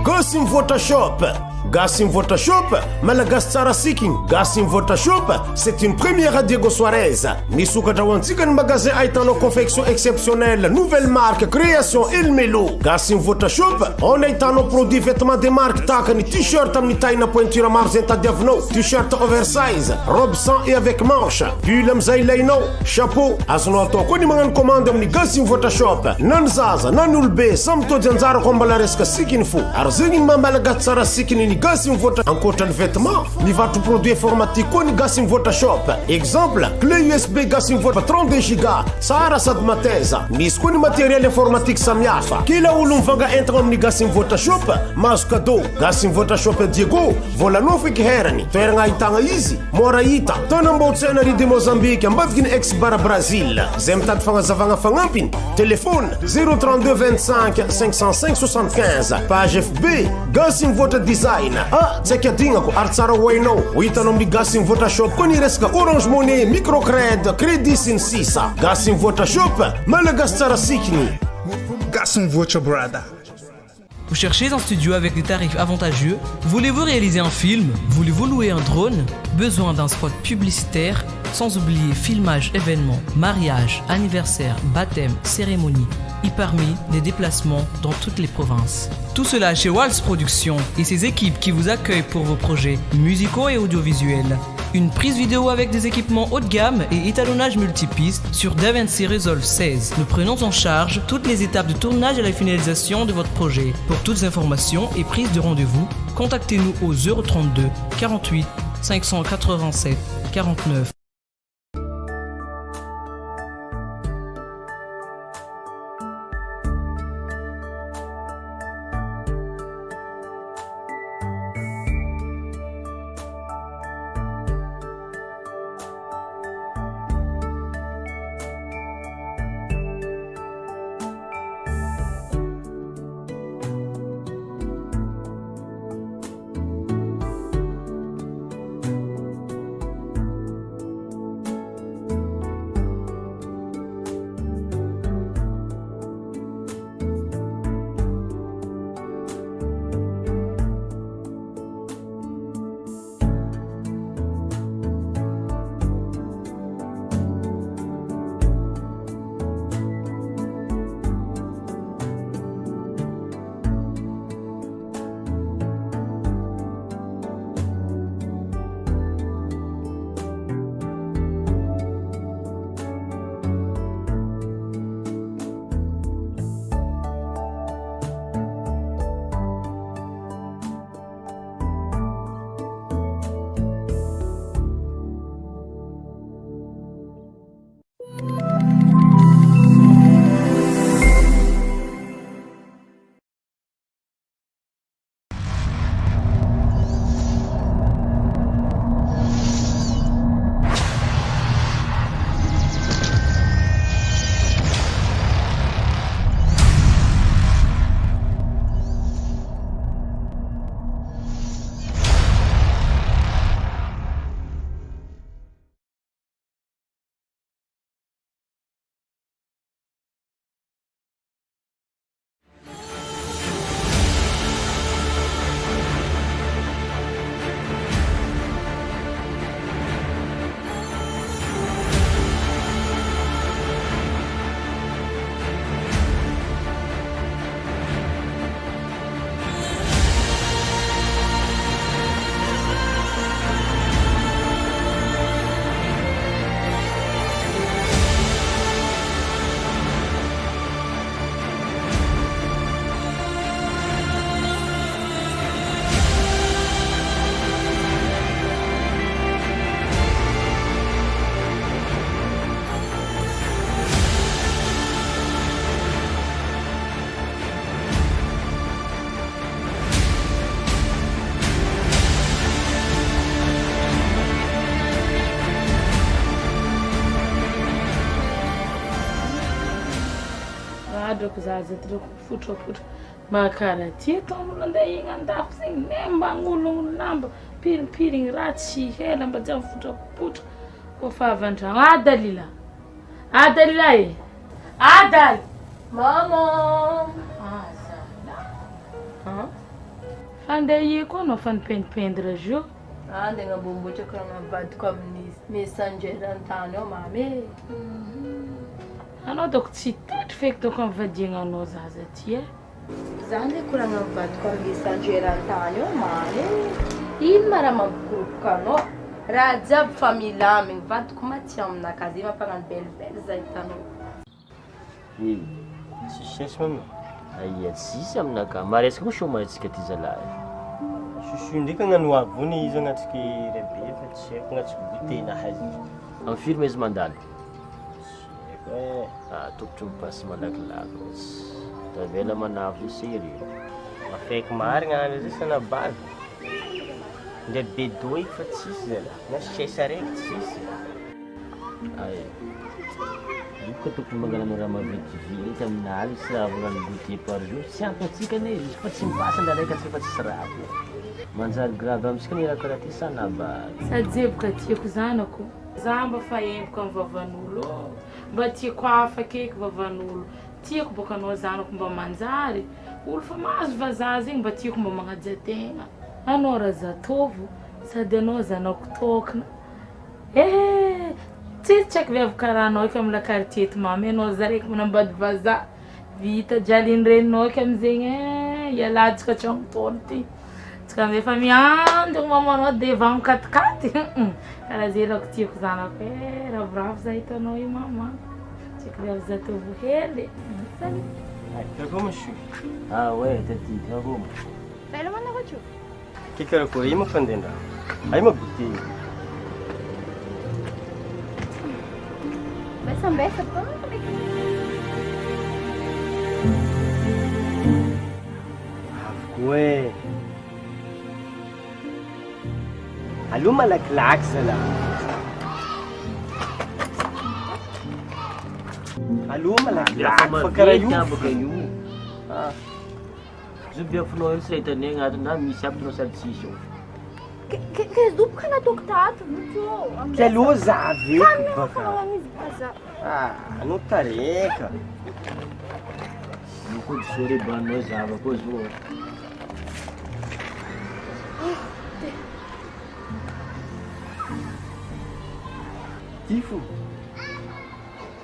Gassim Photoshop. Gassim Photoshop, malagasy tsara sikigny. Gassim Photoshop, c'est une première à Diego Suarez. Nisokatra ho antsika ny magasin ahitanao confection exceptionnelle, nouvelle marque, création Elmelo. Gassim Photoshop, on ahitanao produit vêtements de marque tahaka ny t-shirt amin'ny taille pointure maro zay tadiavinao, t-shirt oversize, robe sans et avec manche, pull amizay ilainao, chapeau. Azonao atao koa ny magnano commande amin'ny Gassim Photoshop. Na ny zaza, na ny olobe, samy mitody anjara ko mbala resaka sikiny fo. Ary zegny ny mamalagasy tsara sikiny ny Gassim Photoshop. Ankoatra ny vêtements, mivatro produit informatique koa ny Gassim Photoshop. Exemple, clé USB Gassim Photoshop 32 Go, tsara sady mateza. Misy koa ny matériel informatique samihafa. Kila olo mivanga entagna amin'ny Gassim Photoshop, mahazo cadeau. Gassim Photoshop Diego, volanao feky herany. Toeragna ahitagna izy, mora hita. Tona Ambohitsiana Rue de Mozambique, ambadiky ny ex-bar Brazil. Zay mitady fagnazavagna fagnampiny, téléphone 032 25 505 75. Page FB Gassim Photo Design. Tsy akiadignako ary tsara ho hainao. Ho hitanao amin'ny Gassim Photoshop koa ny resaka Orange Money, microcred, crédit sy ny sisa. Gassim Photoshop, malagasy tsara sikiny. Gassim Photo brother. Vous cherchez un studio avec des tarifs avantageux? Voulez-vous réaliser un film? Voulez-vous louer un drone? Besoin d'un spot publicitaire? Sans oublier filmage, événements, mariage, anniversaire, baptême, cérémonie et parmi des déplacements dans toutes les provinces. Tout cela chez Waltz Productions et ses équipes qui vous accueillent pour vos projets musicaux et audiovisuels. Une prise vidéo avec des équipements haut de gamme et étalonnage multipiste sur DaVinci Resolve 16. Nous prenons en charge toutes les étapes de tournage et la finalisation de votre projet. Pour toutes informations et prise de rendez-vous, contactez-nous au 032 48 587 49. Adoko zaza troko fotrofotra Makara ty ataon'olo andeha igny an-dafo zegny ne magnolo lamba piripirigny raha tsy hela mba tsy mifotrapotra kofa avy an-dragno. Dalila. Dalila e. Dal. Maman! Zala. Fandeha ie koa anao fa nipendipendre zio. Andeha agnambomboatra navadiko amin'ny messenger an-tany ao mamy. Anao doko tsy tatry feky doko amivadiagnanao zaza ty e. Za ndeha koa navadiko amin'ny messenger an-tany ao mamy. Ino ma raha mampikoropoka anao? Raha jiaby fa milamigny vadiko maty aminakazy mampagnano belibely za hitanao. Tsisy mama. Aia tsisy aminaka. Maresaka koa somatsika ty zalahy. Susu ndraiky agnano avony izy agnatriky rebe fa tsy haiko agnatriky goûter hazy. Amin'ny film izy mandalo. Tsy haiko Tokotry mipasy malakilaky ohatsy. Tavela manavy série. mafaiky marigna agny izy sanabavy. Ndray bedo eky fa tsisy zalahy. Na sesa raiky tsisy. Aia. Io ka tokony mangalana raha maventiventy aminazy sa volana goûter par jour. Tsy ampatsika ne izy fa tsy mipasy ndraraiky atsika fa tsisy raha. Manjary grave amitsika ny raha karaha ty sanabavy. Sajevoka tiako zanako. Za mba fa emboka amin'ny vavan'olo. Mba tiako afaka eky vavan'olo. Tiako boka anao zanako mba manjary. Olo fa mahazo vazaha zegny mba tiako mba magnaja tegna. Anao razatovo sady anao zanako tokona. Tsisy tsaky viavy karaha anao eky amin'ny quartier eto mamy. Anao zaraiky manambady vazaha. Vita jaliany reninao eky amizegny ialatsika hatragno taona ty. Tsika efa miandry mamanao deva mikatikaty. Karaha zay rako tiako zanako ravoravo za hitanao io mama. Tsaky viavy zatovo hely. Kako monsieur. Ouais, tati, aroma. Bela mana rojo. Ke karakory imo fandendra. Ay mo goûter. Besa-besa pa. Ouais. Allô malakilaky zalahy. Allô malakilaky fa karaha io. Baka io. Zobiafinao io tsy ahitany agnaty na misy aby tunao sady tsisy io. Ke zupka na doktato vidio. Ke aloha zavy eky baka. Izy baza. Anao tareka. Io koa disore banao zava koa zo.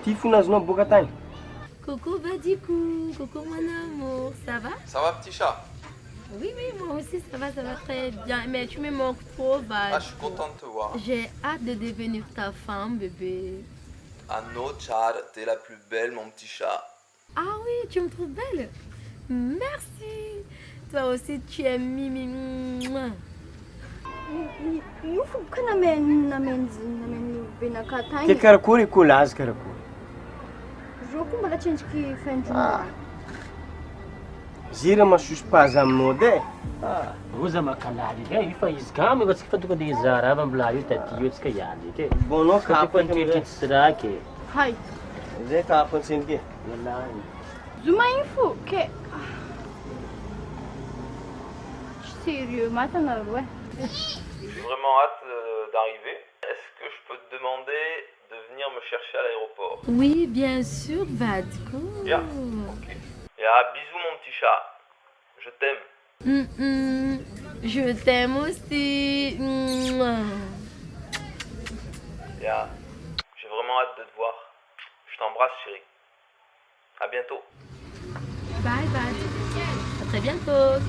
Tifo nazonao boka tagny. Coucou Badicou, coucou mon amour, ça va? Ça va, petit chat? Oui, moi aussi ça va très bien. Mais tu me manques trop, Bad. Je suis content de te voir. J'ai hâte de devenir ta femme, bébé. Ah non, Chad, t'es la plus belle, mon petit chat. Ah oui, tu me trouves belle? Merci. Toi aussi, tu es mimi. Io ka namen benakatany. Ke karakory kolazy karakory. Joko mbola tsendriky fin-journée. Zira masuspazy aminao de. Roza makalaly eky io fa izy kamo efa tsika fa tonga de zarava mbola io taty io tsika ihany eky. Bonao Kapantrehitra tsy raky. Hay. Zay kapantsendike. Wallahi. Zuma info que sérieux maintenant ouais. J'ai vraiment hâte d'arriver. Est-ce que je peux te demander de venir me chercher à l'aéroport? Oui, bien sûr, Badko. Bien, ok. Et bisous mon petit chat. Je t'aime. Je t'aime aussi. J'ai vraiment hâte de te voir. Je t'embrasse chérie. À bientôt. Bye bye. À très bientôt.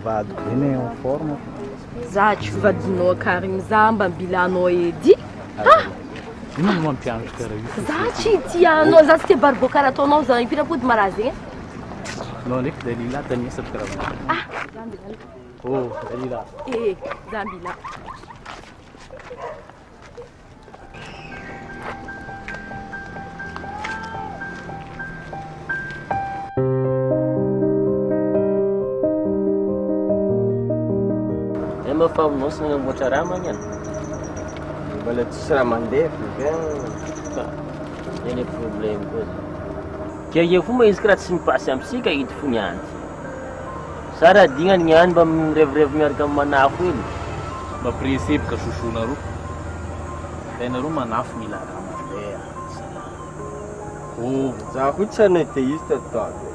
Vado bene in forma. Za tsy vadinao karigny za mba ambilanao edy. Ino no mampianatra karaha io? Za tsy tianao, za tsy tia baribo karaha ataonao za impirapody maraha zegny. Anao ndraiky Dalila tanisatra karaha. Za ambila. Oh, Dalila. Za ambila. fa aminao sy nanamboatra raha magnano. Mbola tsisy raha mandeha Eny e problème koa zay. Kaya fomba izy karaha tsy mipasy amitsika ito fo niany. Sara dignany niany mba mirevirevy miaraka amin'ny manafo iny. Mba principe sosoanareo. Hainareo manafo mila raha mandeha. Zaho koa tsy anateista tato.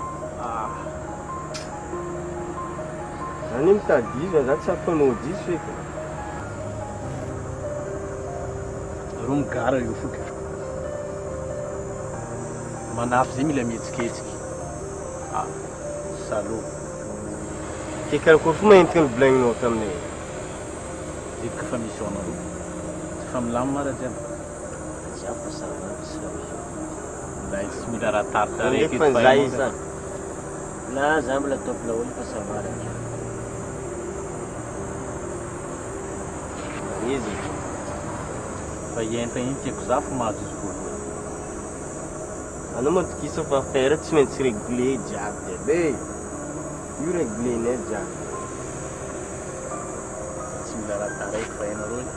Zany mitady izy za tsy afanao diso feky. Nareo migara io foky. Manafo zay mila mihetsiketsika. Salaud. Ke karakory fo mahentika ny volagninao taminay. Zetika fa misy ao anareo. Tsy fa milamina raha jiaby. Tsy afa sara sy Lay tsy mila raha taritra Nefa reky zay zany. La za mbola ataoko laholy fa savara. Izy. Fa hienta iny tiako za fo mahazo izy voalohany. Anao matokisa fa affaire tsy maintsy réglé jiaby be. Io réglénay jiaby. Tsy mila raha taraiky fa hainareo iny.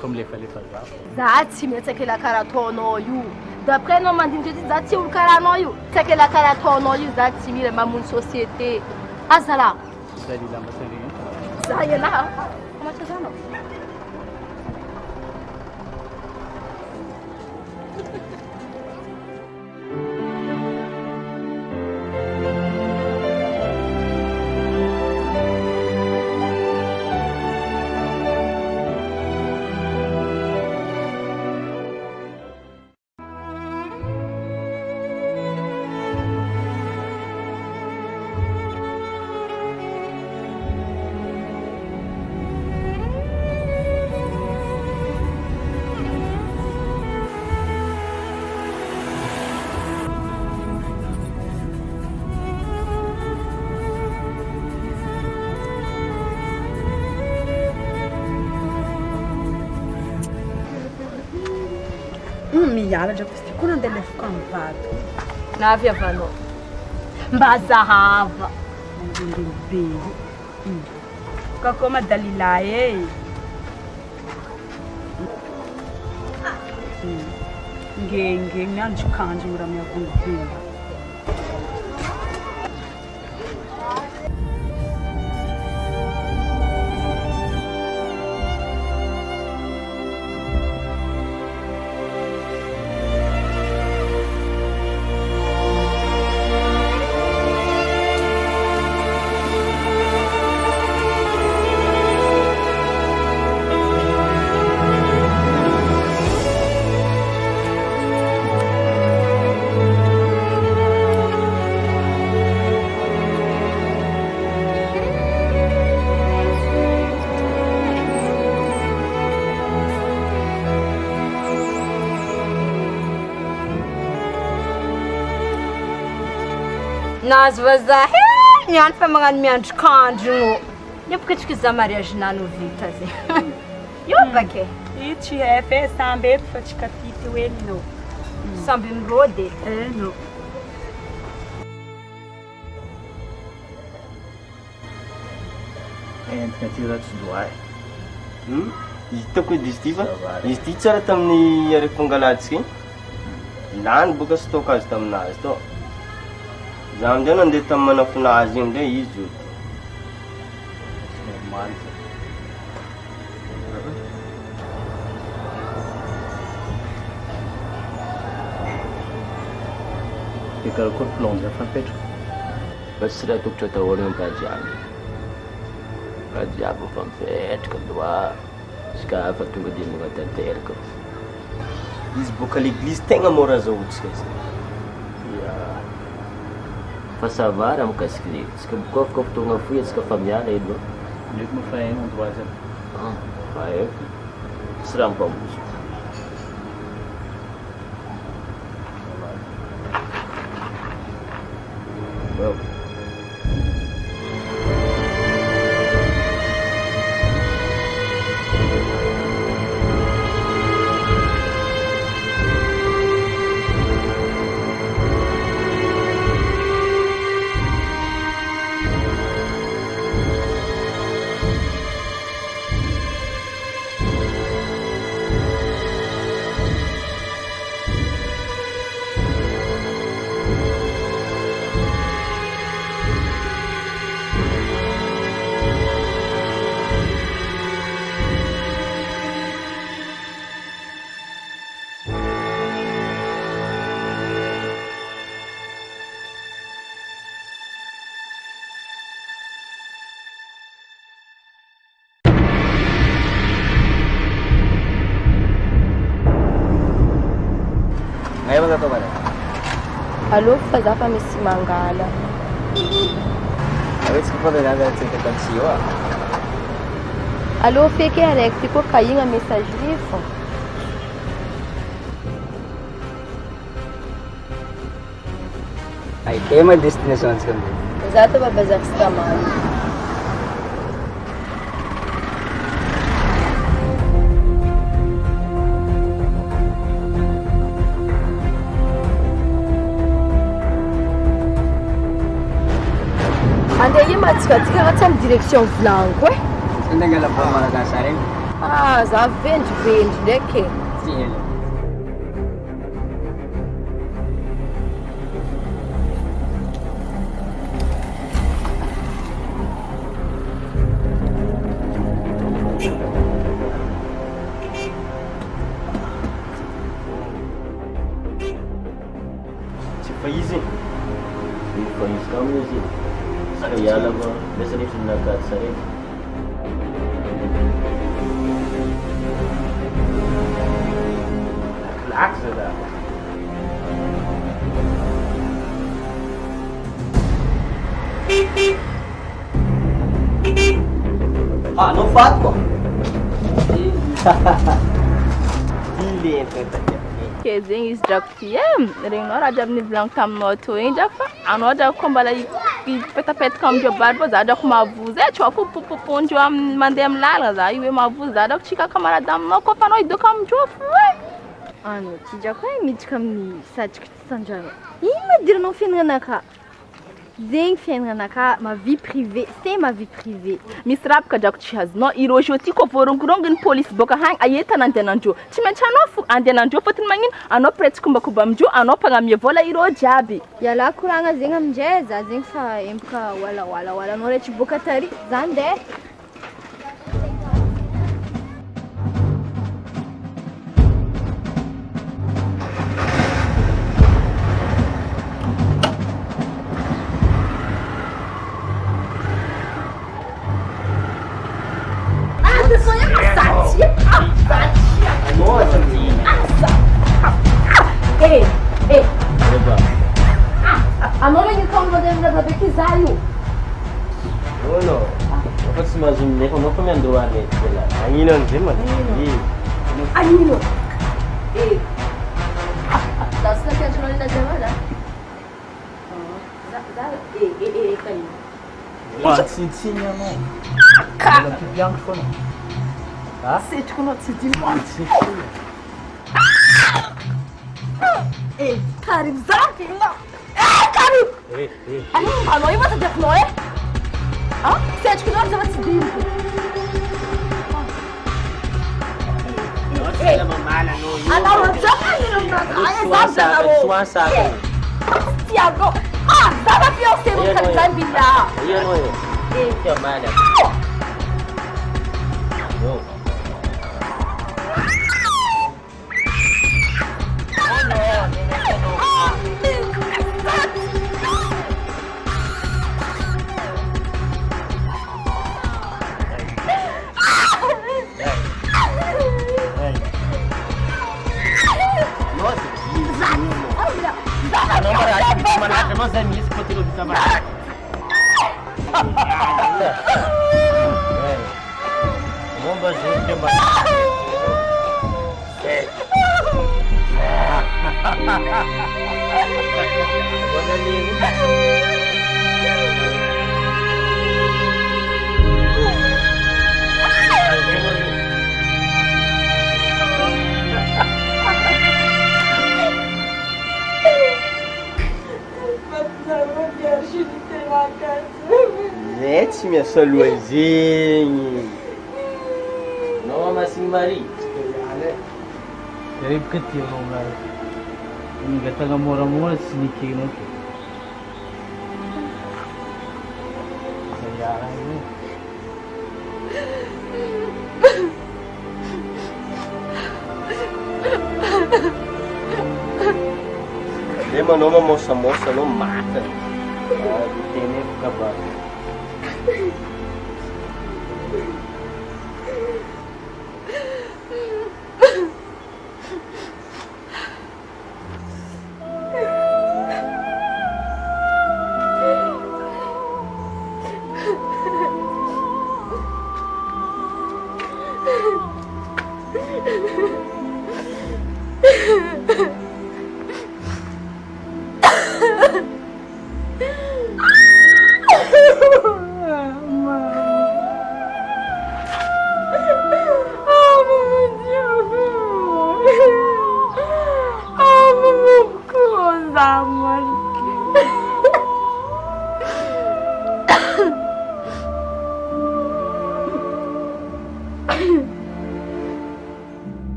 Familefalefa za. Za tsy maintsy akela karaha ataonao io. D'après anao mandinika ty za tsy olo karaha anao io. Tsy akela karaha ataonao io za tsy mila mamono société. Azala. Dalila masaligny. Za ialaha. Komatsy zanao. Miala fosy koa nandeha lefoka amin'ny vato. Navy avanao. Mba zahava. Mandeha be. Kako madalila e. Ngenge miandro kanjo mura miavongomba. Nazy vazaha niany fa magnano miandro kandrono. Nepoketrika za mariage nano vita zay. Io bake. Ity hefe samby eto fa tsy katity hoely no. Samby mirode. No. Entika ty raha tsy doay. Izy hitako edy izy ty fa izy ty tsara tamin'ny araka fangalatsika iny. Lany boka stock azy taminazy tao. Za amindray nandeha tamin'ny manafinazy iny amindray izy io. Normal zay. Ke karakory plonge fapetraka. Fa tsy raha tokotro atahoana ny kajiaby. Kajiaby fa mipetraka loa. Izy ka fa tonga dia magnatanteraka. Izy boka l'église tegna mora azahoantsika zay. Fa ça va raha mikasika zay. Tsika mikôfika fotoagna foy antsika fa miala elo. Mety moa fa hainao androa zay. Fa eo. Será bagus. Well. Ngayon ka to ba na? Alô, fazer para me se mangala. Awit ko pa rin natin sa katansiyo ah. Alô, fique erect, ficou caindo a mensagem disso? Ay, tema destinations kami. Exato, para fazer esse tamanho. Ande aí, Matsika, tu quer uma direção blanca, ué? Hindi nga lang po malagasarin. Ah, já vende, né, que? Sim. Easy. País kami sih. Kaya lang ba, destination na kasarin. Relax na. Ah, no fato, pô. Dili tanya. Kezing is jakti ring nora jab ni blanc tam no to in jakfa ano da kombala peta kam jo barbo za da kuma vuze cho pu ponjo am mandem lala za iwe ma vuza da chika kamara dam no ko pano do kam jo fue ano ti jakfa mi kam ni sajik sanjaro ima dir no finna ka Zeng fiainana ka ma vie privée, c'est ma vie privée. Misrap ka jak chaz no irojo ti ko forong grongin police boka hang ayeta nan denanjo. Ti men chano fu andenanjo fotin mangin ano pret kumba kubamjo ano pangam vola iro jabi. Yala kuranga zeng amjeza zeng fa empka wala no rech boka tari zande. Amor, eu como podemos dar para pesquisar eu. Não. Eu posso imaginar como foi minha doa ali. Aí não tem mais. Aí não. Eh. Tá só que a gente não dá nada. Cari. What? Sintinha não. Cara. Que bianco foi não. Tá? Você te conhece de morte. Eh, Karim, Zaki, não. Karim! Ano yung ano? Yung matadyak mo eh? Ha? Sete ko doon sa matsidin ko. Ano mo? Saka nyo nang ay sabda na mo. Suasa. Tiago. Ah! Sana piyo sa'yo kalitan bila. Ayan mo eh. Kaya mana. Yo. Nossa, nisso que eu tiro de trabalhar. Vamos fazer o que Zay tsy miasa loha zegny. Nao Masiny Marie. Repoka ty anao lahy. Ingatagna moramora tsy nikenao ke. Sayara io. Dia manao mamosamosa anao mata. Teneko kabalo.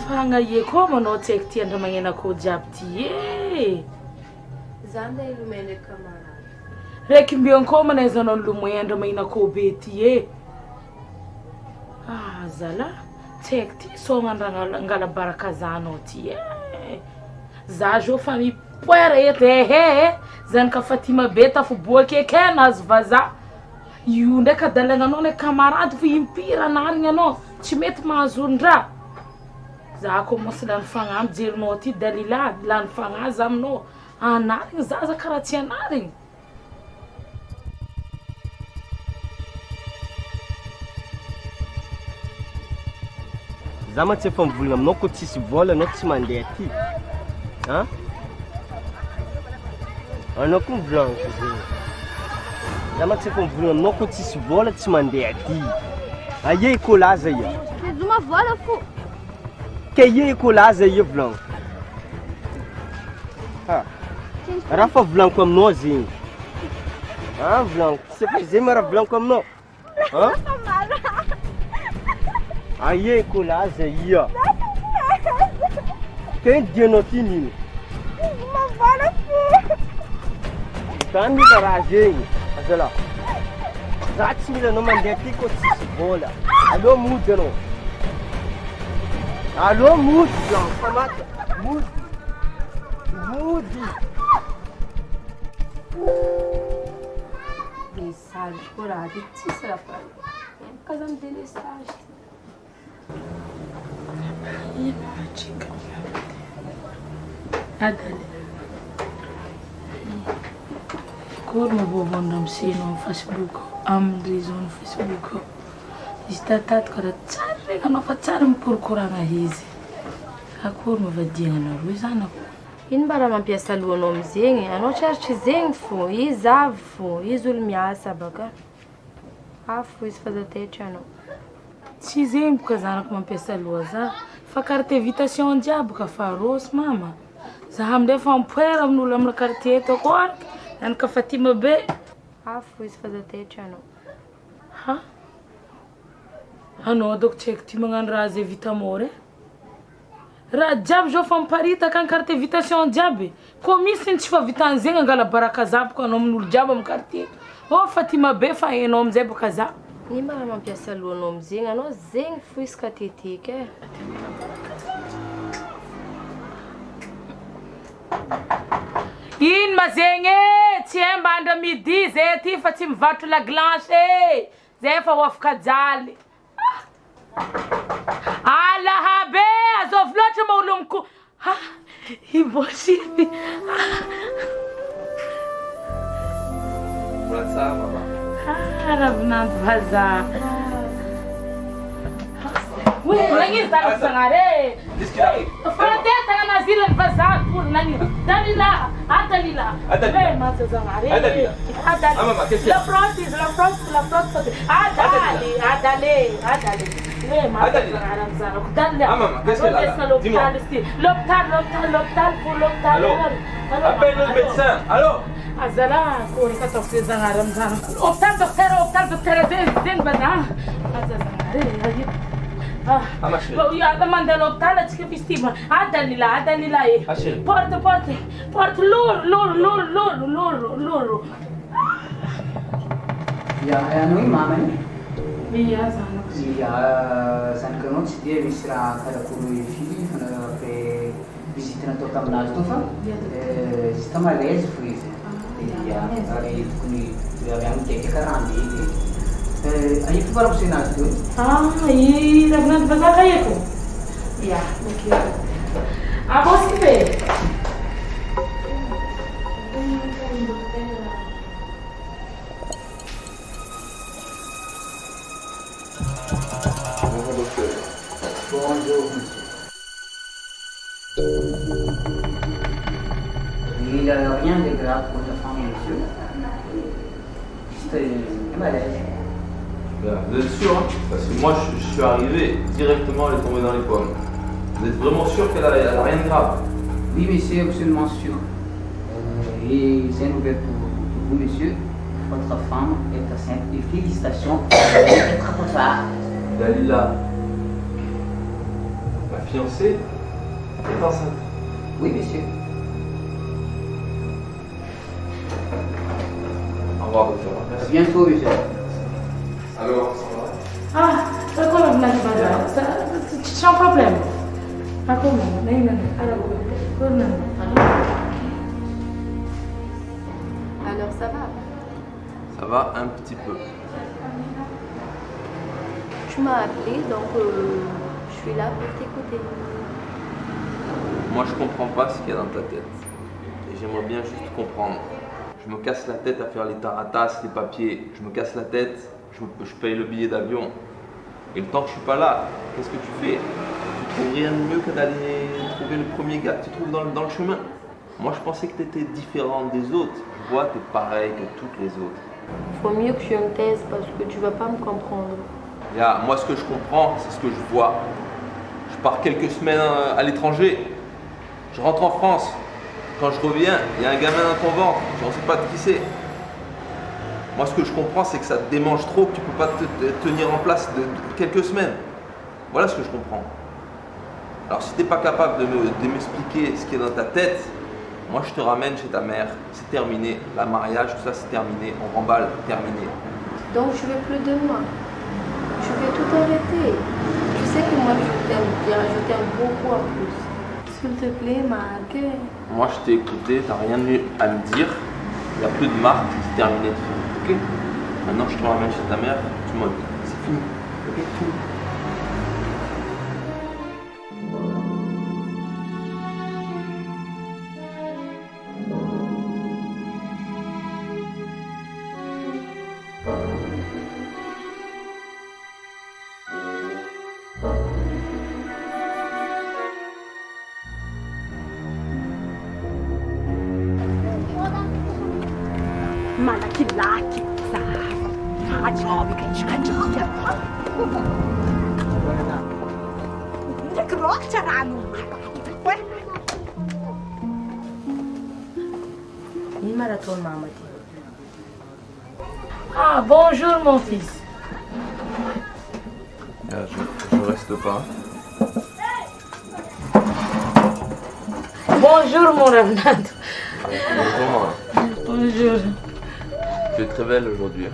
Fagnaie koa manao tsy haiko ty andra magnena akao jiaby ty e. Za ndeha ilomay ndraiky camarade. Raiky mbion koa manaizanao lomay andra magnena akao be ty e. Ah zala tsy haiko ty so ngala baraka zanao ty e. Za zao fa mipoera eto ehe zany ka Fatima be tafiboaky eky nazy vaza. Io ndraiky adalagnanao ndraiky camarade fa impira narigny anao tsy mety mahazondra. Za ko mos lany fagnahy mijerinao ty Dalila lany fagnahy za aminao anarigny zaza karaha tsy anarigny. Za ma tsy efa mivolagna aminao ko tsisy vola anao tsy mandeha ty. Ha? Anao koa mivolanako zegny. Za ma tsy efa mivolagna aminao ko tsisy vola tsy mandeha ty. Aie ko laza ia. Zuma vola fo. Ke ie ko laza ia volanako. Ha. Raha fa volanako aminao zegny. Ha volanako. Tsy efa zegny ma raha volanako aminao. Ha? Aye kolaza ia. Quem dia tini? Uma vara fô. Tani garagem. Olha lá. Já tira no mandete com esse bola. Alô muda não. Alô muda, famata. Muda. Muda. Mensagem curada. O que será para ele? Por causa dele mensagem. Kurma bobondam sino no Facebook, amdrizo no Facebook. Istatat kada tsare kana fa tsare mikorkorana izy. Akory mavadina nareo zanako. Ino mba raha mampiasa lohanao amizegny? Anao tsaritry zegny fô, izy avy fô, izy olo miasa baka. Afo izy fazatetry anao. Tsy zegny boka zanako mampiasa loha za. Fa carte invitation jiaby ka fa rosy mama. Zaho amindray fa mipoera amin'olo amin'ny quartier eto ako araka. Anaka Fatima be. Afo izy fazatetry anao. Ha? Anao doko tsy haiko ty magnano raha zay vita mora. Raha jiaby zao fa miparitaka ny carte invitation jiaby. Ko misy ny tsy fa vitan'zegny angala baraka zaboko anao amin'olo jiaby amin'ny quartier. Oh Fatima be fa hainao amizay boka za. Ino mba raha mampiasa lohanao amizegny? Anao zegny fo isaka tetika e. Ino ma zegny e? Tsy hay mba andra midi zay ty fa tsy mivatro la glanche e. Zay fa ho afaka jaly. Alaha be, azovy loatra ma olo amiko. Impossible. Mbola mama. Ravinandro vazaha. Oui, nangizy tara sagnare. Qu'est-ce qu'il arrive? Fratete ana zila ny vazaha pour nangizy. Dalila, Dalila. Dalila. Masa sagnare. Dalila. Dalila. Ah maman, qu'est-ce qu'il y a? La France. Adale. Oui, masa sagnare mzana. Dalila. Ah maman, qu'est-ce qu'elle a là? Dis-moi. L'hôpital pour l'hôpital. Allô? Appelle le médecin. Allô? Azala, kore ka tafsir zanare mzana. Hôpital docteur zeng bana. Masa sagnare. Ah ma chérie. Ya demanda l'hôpital atsika festima. Dalila e. Ah chérie. Porte lourd. Ya anao io mamany? Iya zanako. Ya zanakanao tsy dia misy raha karakory firy fe visite natao taminazy tao fa izy ta malaise fo izy. Ya ary tokony avy any mikaiky karaha andeha. Aiko fa raha bosinazy teo. I ravinandro vazaha haiko. Ya, ok. Avosy be. Bonjour, monsieur. Il n'y a rien de grave pour ta femme, monsieur. Juste un malaise. Vous êtes sûr, hein? Parce que moi je suis arrivé directement, elle est tombée dans les pommes. Vous êtes vraiment sûr qu'elle a rien de grave? Oui, monsieur, absolument sûr. Et c'est une nouvelle pour vous, monsieur. Votre femme est enceinte et félicitations. Être papa. Dalila, ma fiancée, est enceinte. Oui, monsieur. Au revoir, docteur. À bientôt, monsieur. Alors, ça va? D'accord, ravinandro vazaha. Tsy un problème. Akory nanina. Alors ça va? Ça va un petit peu. Tu m'as appelé, donc je suis là pour t'écouter. Moi je comprends pas ce qu'il y a dans ta tête. Et j'aimerais bien juste comprendre. Je me casse la tête à faire les taratas, les papiers. Je me casse la tête, je paye le billet d'avion. Et le temps que je suis pas là, qu'est-ce que tu fais? Tu trouves rien de mieux que d'aller trouver le premier gars que tu trouves dans le chemin? Moi je pensais que tu étais différente des autres. Je vois, tu es pareil que toutes les autres. Faut mieux que je me taise parce que tu vas pas me comprendre. Moi ce que je comprends, c'est ce que je vois. Je pars quelques semaines à l'étranger. Je rentre en France. Quand je reviens, il y a un gamin dans ton ventre. Je ne sais pas de qui c'est. Moi ce que je comprends, c'est que ça te démange trop, que tu ne peux pas te tenir en place de quelques semaines. Voilà ce que je comprends. Alors si t'es pas capable de m'expliquer ce qui est dans ta tête, moi je te ramène chez ta mère, c'est terminé. La mariage, tout ça c'est terminé, on remballe, terminé. Donc je veux plus de moi. Je vais tout arrêter. Tu sais que moi je t'aime bien, je t'aime beaucoup en plus. S'il te plaît, Marc. Moi je t'ai écouté, t'as rien eu à me dire. Il n'y a plus de marque, c'est terminé. Ok? Maintenant je te ramène chez ta mère, tu m'en dis. C'est fini. Ok? Fini. Malaki-laki, sabe? Job que a gente candidato. Não grossa, não. Il m'a raconté maman. Ah, bonjour mon fils. Je reste pas. Bonjour mon Ravenant. Bonjour maman. Bonjour. Tu es très belle aujourd'hui.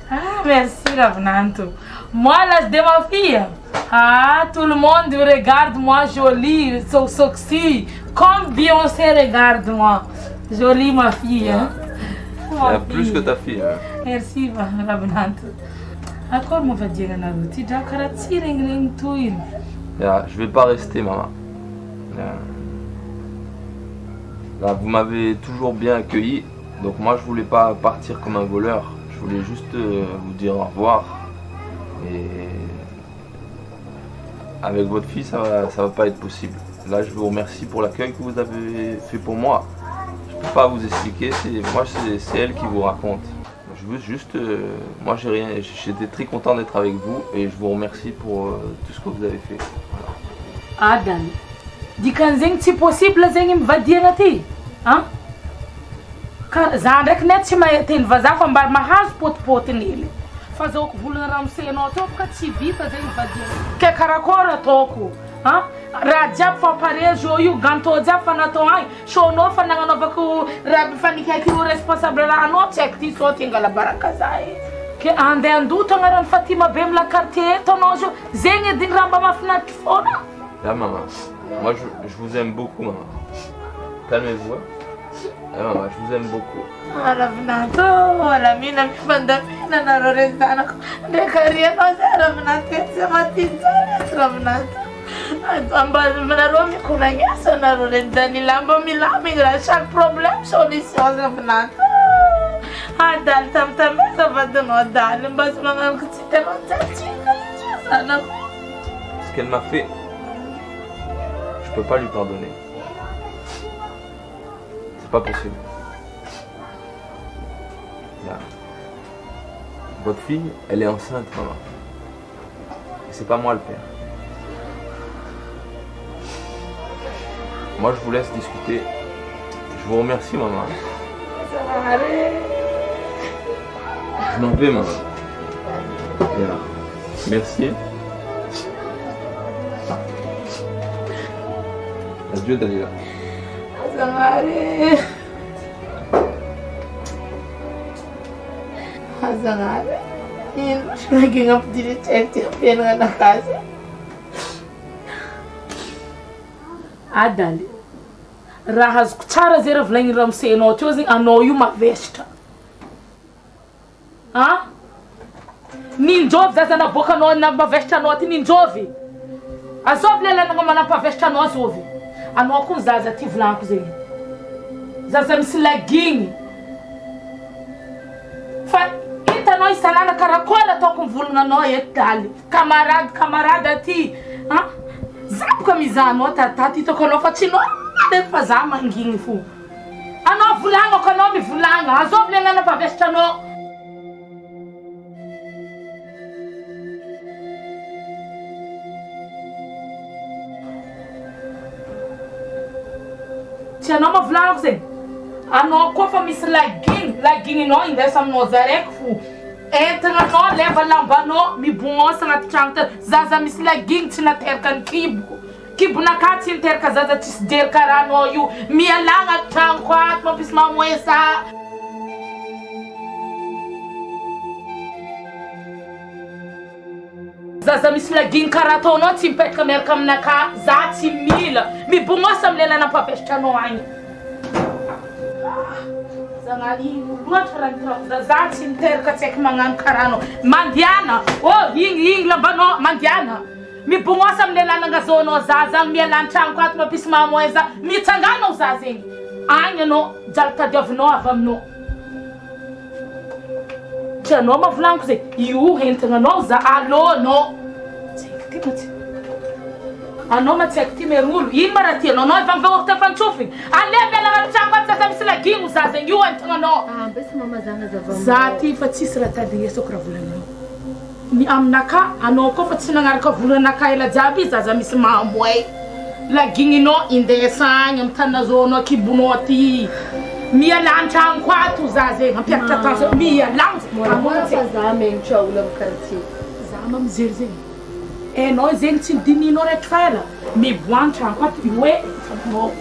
Ah, merci Ravenanto. Moi, l'âge de ma fille. Ah, tout le monde regarde moi jolie, so sexy. Comme Beyoncé regarde moi. Jolie ma fille. Hein? Plus que ta fille. Hein. Merci Ravenanto. Encore mon va dire Naruto. Tu dois caractériser ring tout. Je vais pas rester maman. Là, vous m'avez toujours bien accueilli. Donc moi je voulais pas partir comme un voleur, je voulais juste vous dire au revoir. Et avec votre fille ça va pas être possible. Là je vous remercie pour l'accueil que vous avez fait pour moi. Je peux pas vous expliquer, c'est elle qui vous raconte. Je veux juste, moi j'ai rien, j'étais très content d'être avec vous et je vous remercie pour tout ce que vous avez fait. Voilà. Adam, dis quand c'est possible, c'est va dire à ti, hein? Zandrek net tsy mahiteny vazaha fa mba mahazo potipotina hely fa zao volana raha misenao tao ka tsy vita zegny vadina ke karakory ataoko raha jiaby famparezy io gantô jiaby fa natao agny sonao fa nagnanaovako raha mifanikaiky responsable rahanao tsy haiko ty sao tingala baraka za ke andeha andoto agnarany Fatima be mila quartier eto anao zio zegny ediny raha mba mahafinaritra foana. Là maman, moi je vous aime beaucoup maman. Calmez-vous. Maman, je vous aime beaucoup. Ravenanto, ora mina mifandamina na rore zanako. Ndeka rienao za Ravenanto etsy matijara Ravenanto. Amba mnarô mikoragniasa na rore Danila mba milamigny raha chaque problème solution Ravenanto. Adaly tamitameza vadinao adaly mba sy magnanoko tsy tenao tsatsika zanako. Ce qu'elle m'a fait, je peux pas lui pardonner. C'est pas possible. Là. Votre fille, elle est enceinte, maman. Et c'est pas moi le père. Moi, je vous laisse discuter. Je vous remercie, maman. Je m'en vais, maman. Voilà. Merci. Adieu, Dalila. Azangare. Lagi ngap diri cek pena na casa. Adali. Rahas kuchara zera vlangi ramse no choosing anoyu mavesta. Ah? Ninjov zaza na boka no na mavesta no ti ninjovi. Azovlela na ngoma na pavesta no azovi. Anao com zaza tive lá com ele. Zaza me laguinho. Então nós está lá na caracola tô com vulu na nós dali. Camarada ti, ah? Zap camisa no tati to kono fatino. Deve fazer manguinho fu. Ano vulanga kono mi vulanga. Azovlela na pavesta no. Tia não me fala assim, a não cofa me laguinho não ainda essa mozarek fu, Entananao leva lambanao mibognosa agnaty tragno ta zaza misy lagigny tsy nateraka ny kibonaka tsy niteraka zaza tsisy jery karaha anao io mialagna agnaty tragnoko ato mampisy mamoesa. Zaza misy lagigny karaha ataonao tsy mipetraka miaraka aminaka za tsy mila mibognosa amin'ny lelana ampapesitra anao agny. Za tsy miteraka tsy haiko magnano karaha anao mandiana igny lambanao mandiana mibognosa amin'ny lelana angazoanao zaza mialany tragnoko ato mampisy mamoeza mitsanganao za zegny agny anao jalo tadiavinao avy aminao tsy anao mavolaniko zay io entananao za alônao anao matsaiky ty merolo ino mara ty anao efa mivaorota fantsofigny alea mialagna tragno ato zaza misy lagigno za zegny io entananao za ty fa tsisy raha tadriesako raha volanao aminaka anao koa fa tsy nagnaraka volanaka ela jiaby zaza misy mamoay lagigninao indesa agny amy tanazonao kibonao ty mialany tragnoko ato za zegny ampiakatra tanso mialany za menitra olo amy quartier za mamizery zegny enao zegny tsy midininao rehetra fa ela miboany tragnoko ato hoe fanao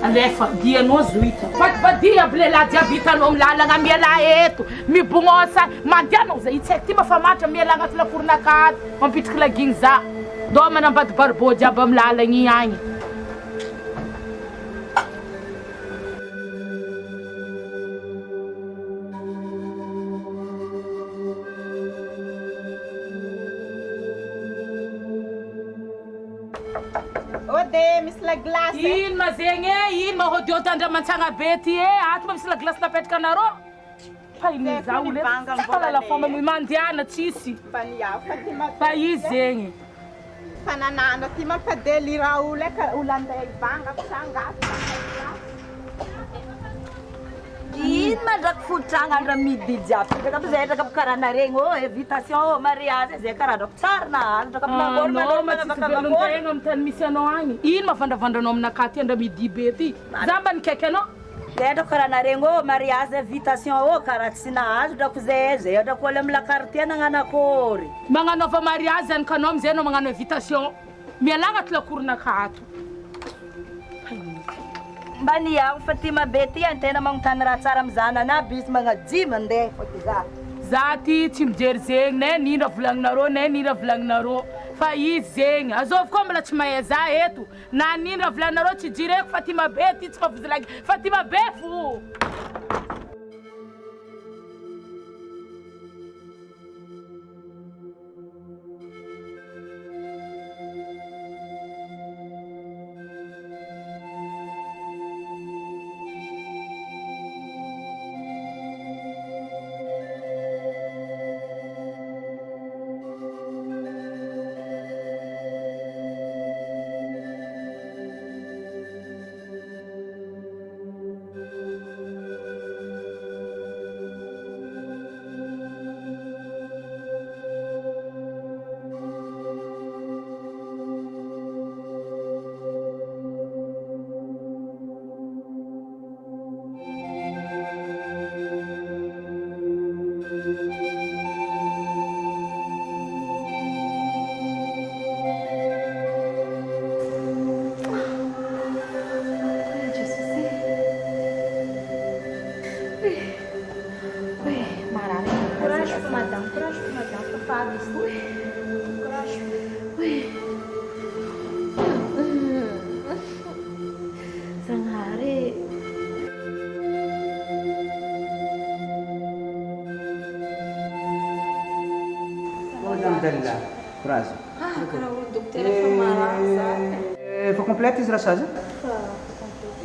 alefa dianao zoita vadivadia aby lehilahy jiaby hitanao milalagna miala eto mibognosa mandianao zay tsy haiko ty mafa matra miala agnaty lakoronaka ato mampitriky lagigny za dô manambady barbô jiaby amy lalagny agny. Misy la glace. Ino ma zegny ino mahôdiôdy andramantsagna be ty ato ma misy la glace napetraka anarô fa ino za olo falala fomba mandiana tsisy fa izy zegny fananana ty mampadélira olo ka olo andeha ivanga pisangato ino mandraky fotragna andra midi jiaby draka amizay draka karana regny invitation mariage zay karaha drako tsara nahazo draka anao matsisy amy tany misy anao agny ino mavandravandranao aminaka ty andra midi be ty za mba nikaiky anao zay drako karana regny mariage invitation karaha tsy nahazo drako zay drako olo amy la quartier nagnano akory magnanaova mariage any kanao amizay anao magnano invitation mialagna ty lakoronaka ato mba niaho fa ty mabe ty antena magnotany raha tsara amy zanana aby izy magnajy mandeha fôty za ty tsy mijery zegny ne nindra volagninarô ne nindra volagninarô fa izy zegny azovy koa mbola tsy mahay za eto na nindra volagninarô tsy jireko fa ty mabe ty tsy mavozolagy fa ty mabe fo Alhamdulillah, prazo. Karaha olo dokotera efa malaza. Efa complète izy raha sazy?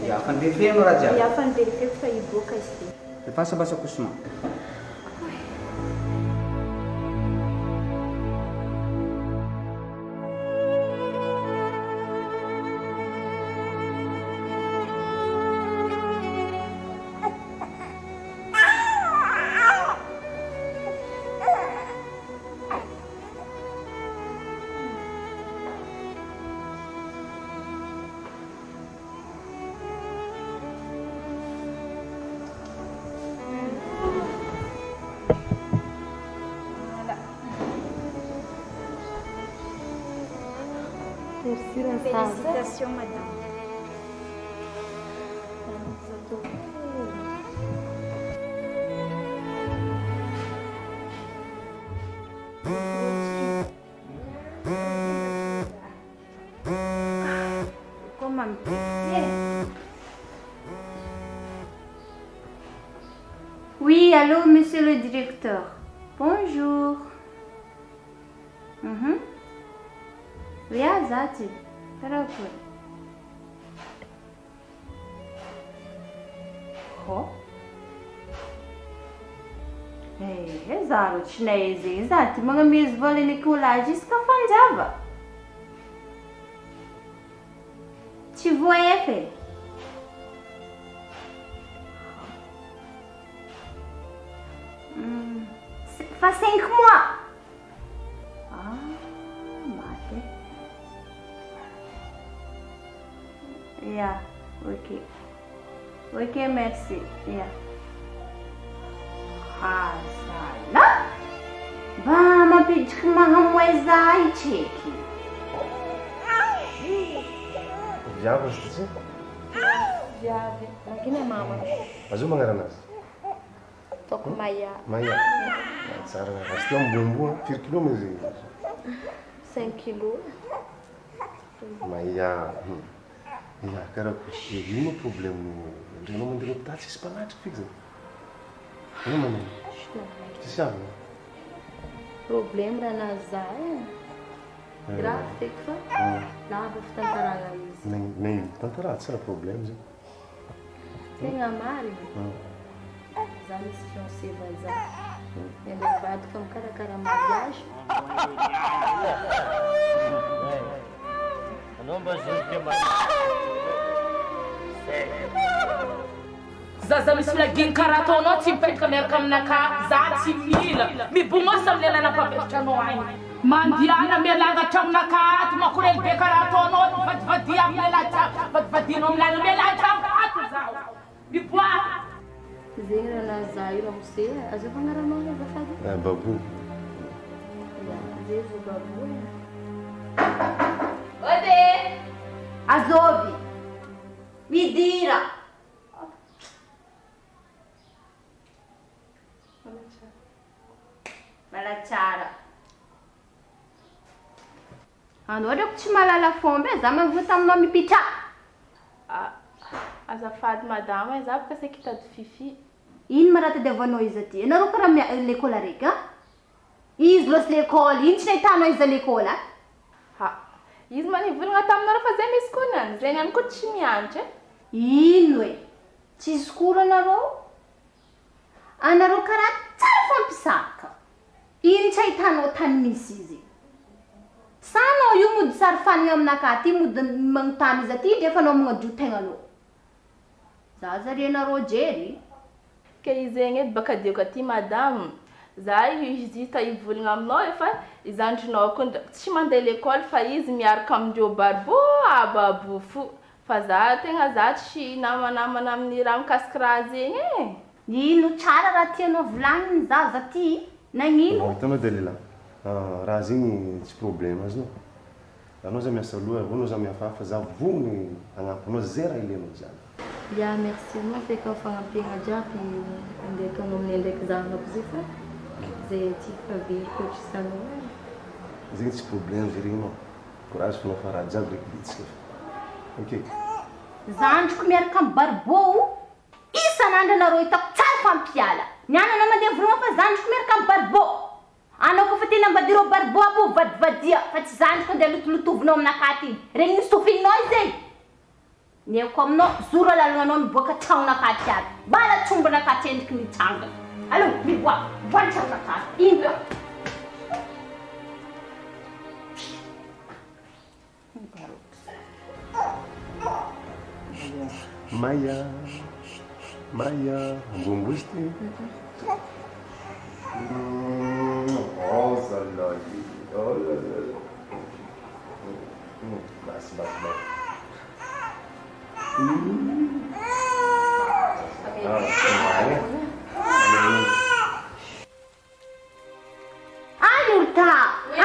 Ya, fa niverifierino raha jiaby? Ya, fa niverifieriko fa iboaka izy ty. Efa sabasa accouchement. Merci, Félicitations, madame. Comment Oui, allô, monsieur le directeur. Bonjour. Oui, Azati. Tarafuri. Oh? Zaro chinese, exato. Mga minhas volem colagem escafanjava. Te vou é, Faz 5 mois. Mate. Yeah, ok. Ok, merci. Yeah. Sana? Ba, mapedir que mahamweza ai cheki. Já você? Já, aqui não é mama. Mas uma garanas. Tô com Maia. Maia. Tsara, pasti bumbu 4 kg 5 kg. Maia. Ja, cara, eu não problema. Eu não mandei botar esse panate fixa. Não, mano. Você sabe? Problema na Zaya. Gráfico. Lá vou tentar isso. Nem tanto será problema, hein? Tem a Mari. Já me se vai usar. É levado com cara maquiagem. Não basta que mais. Zaza mislagin karatono timpet kamer kamnaka zati mila mi bunga samlela na papeta no ai mandiana melaga chamnaka tumakurel be karatono vadvadia melata vadvadino mlala melata atuzao mi bwa Zera na Zaira você a gente vai na vai fazer. É babu. Às vezes o babu. Ode! Azobi! Midira! Malachara. Agora que te malala fome, zama vuta nome picha. Azafady madame, za porque você que tá do fifi. In marata deva noiza ti. Na ro para lekola reka. Is los lekola, in chinai ta noiza lekola. Ha. Is mani vulga tamnara fazer me escunan. Zenyan ko chimiante. Inwe. Ci escura na ro. Ana ro kara tsarfam pisaka. In chai ta no tan misizi. Sano yu mud sarfani am nakati mud mangtani zati defa no mga jutenga no. Zazari na ro jeri. Que izenget bakadio kati madame. Zai hizita ivulga amno efa izanjino kund chimande l'école faiz miar kam jo barbo ababu fu fazate nga zachi nama namni ram kaskrazi nge. Ino tsara raha tianao volagniny zaza ty nagnino? Hitanao Dalila, raha zegny tsy problème azy anao za miasa loha avao anao za mihafahafa za vony agnampinao zay raha ilainao zany. Ya merci anao feky fagnampihagna jiaby ndraiky anao amin'ny ndraiky zanako zay fa zay tiaka veriko ohatrisanao. Zegny tsy problème verignao. Courage fa nafa raha jiaby reky bitsika. Ok. Zandriko miaraka amin'ny barbeau isan'andro anareo hitako tsara fampiala. Nianana mandeha volagna fa zandriko miaraka amin'ny barbeau. Anao koa fa tena ambadireo barbeau apo vadivadia fa tsy zandriko andeha lotolotovinao aminakaty iny. Regny nisy tofininao izay. Niako aminao zoro lalagna miboaka tragnonakaty aby. Bala tsombonakaty endriky nitsangana. Allô, miboaka, voanitra kakaty. Ino? Maia, ambombo izy ty. Rosa lagi. Basi. Ayurta,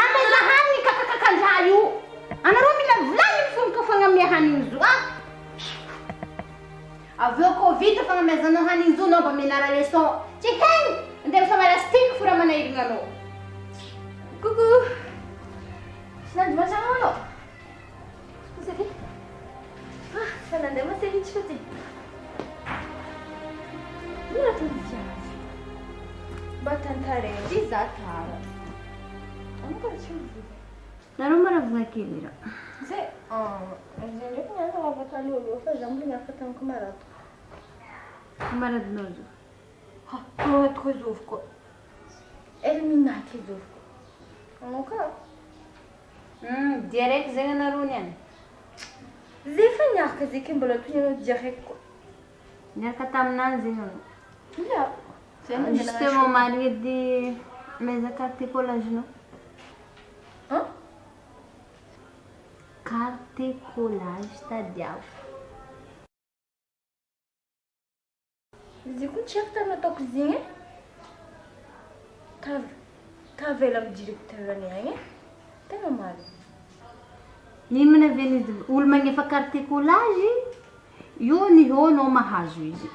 ame lahani kakakakanjayu. Anaro mila Avy eo Covid fa namezanao haninjo anao mba mianara leçon. Tsy hainy! Andeha misamara stick fo raha manahirana anao. Coucou. Sinandy machanao anao? Scusa aqui. Fa nandeha masehintsika ty. Ina tanty azy? Mba tantarety za tara. Ano ka tsy mividy? Nareo maravona kely raha. Zay, zay ndraiky niany avaka lolo fa za mbola miafaka tamin'ny kamarady. Kamaradinao zo? Kamarady koa zovy koa. Eliminaty zovy koa. Anao ka? Dia raiky zegny anareo niany. Zay fa niaraka zay ke mbola toy anao dia raiky koa. Niaraka taminany zegny anao. Ia. Justement manidy meza carte collagenao. Carte collage tadiavo. Zay koa tsy haiko tamin'ny ataoko zegny e. Tavela amin'ny directeur any agny e. Tegna maly. Nino manaveny izy olo magnefa carte collage io ny eo anao mahazo izy.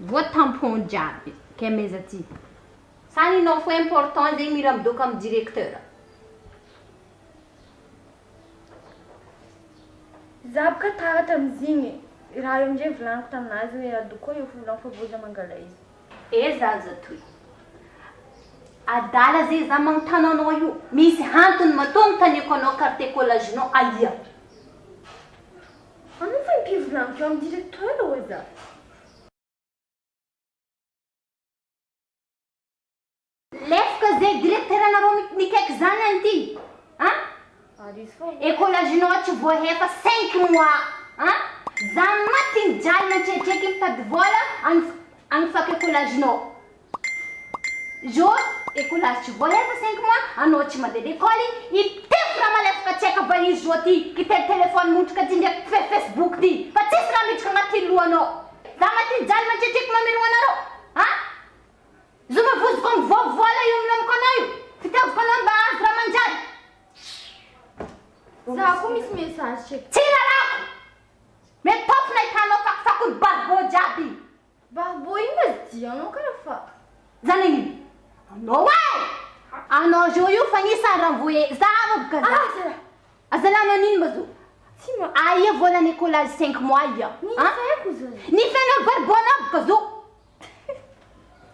Voa tampon jiaby ke meza ty. Sany anao fo important zegny mira midoka amin'ny directeur. Za boka tara tamin'izigny. Raha io amizay volaniko taminazy hoe adoko io volaniko fa voza mangala izy. Zaza toy. Adala zay za magnontany anao io. Misy antony matonga taneko anao carte collagenao aia. Ano fa impivolaniko eo amin'ny directeur hoe za. Lefaka zay directeur anareo mikaiky zany anty. E collagenao tsy voahefa 5 mois. Za maty jalina tsetseky mitady vola agnifaky collagenao. Jo écolage tsy voahefa 5 mois anao tsy mandeha d'école itefy raha malefaka tsy haika valizy zo ty kitedy telefony montrika ty ndraiky Facebook ty fa tsisy raha miditra agnaty lohanao. Za maty jalina tsetseky mamelogna anareo. Zo mavoziko amin'ny voavola io minomiko anao io. Fitiavako anao mba azo raha manjary. Za koa misy message check. Tsy lalako! Metofy nahitanao fakofakony barbo jiaby. Barbo ino izy dia anao karaha fa. Zany ino? Anao e! Anao zo io fa nisany raha voe. Za boka za. Azalanao nino ma zo? Aia volany collage 5 mois ia. Ni feko zo. Ni fenao barbo anao boka zo.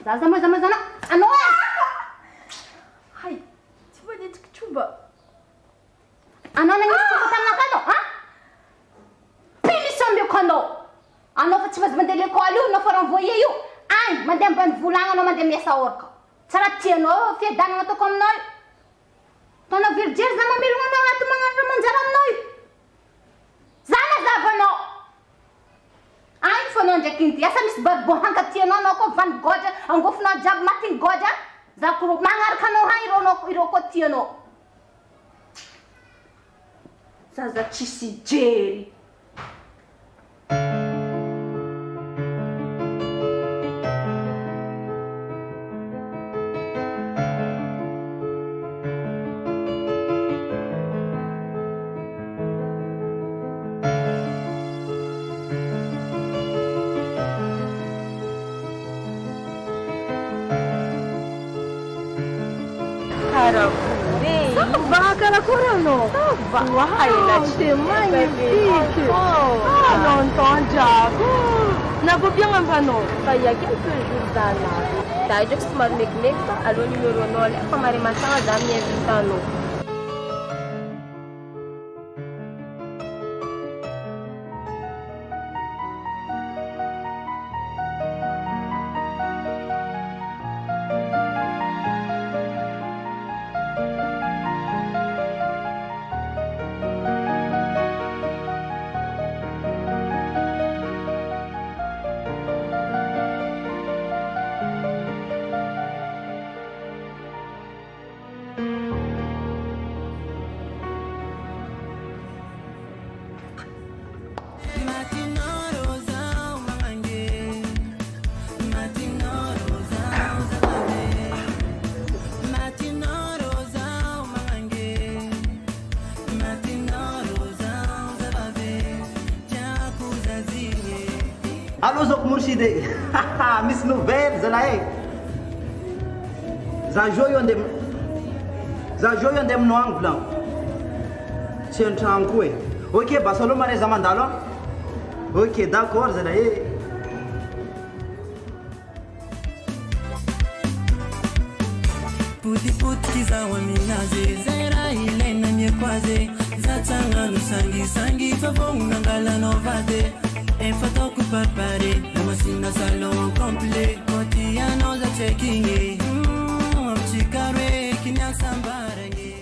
Zaza mazanao. Anao e! Hay. Tsy manetsika tsoba. Anao nanisy tsoba taminaka anao, punition mbeko anao. Anao fa tsy mahazo mandeha l'école io, anao fa renvoyer io. Any, mandeha ambany volagna anao mandeha miasa oraka. Tsara tianao fiadanana ataoko aminao io. Tanao verijery za mamelogna anao agnaty magnano manjara aminao io. Zana zavanao. Any fa anao ndraiky inty, asa misy barbo hankatianao anao koa vany goja, angofonao jiaby matiny goja. Za koa magnaraka anao hany ireo koa tianao. Zaza tsisy jery. Bakarakory anao? Wahai na tsy magnifique. Longtemps jiaby. Nabobiagna ambanao. Fa il y a quelques jours zana. Za ndraiky somary mekimeky fa alô numéro anao alefa mare matagna za miinvite anao. Allô Zoko Mourchide. Miss nouvelle zalahy. Za jo io andem no agny volagno. Tsy antragno koa e. Ok, basa aloha mare za mandalo. Ok, d'accord zalahy. Puti za waminaze zera ilena nyekwaze za tangano sangi favona ngala novade e fatoko papare na masina salon complet motiano za checking chikare kinya sambarange.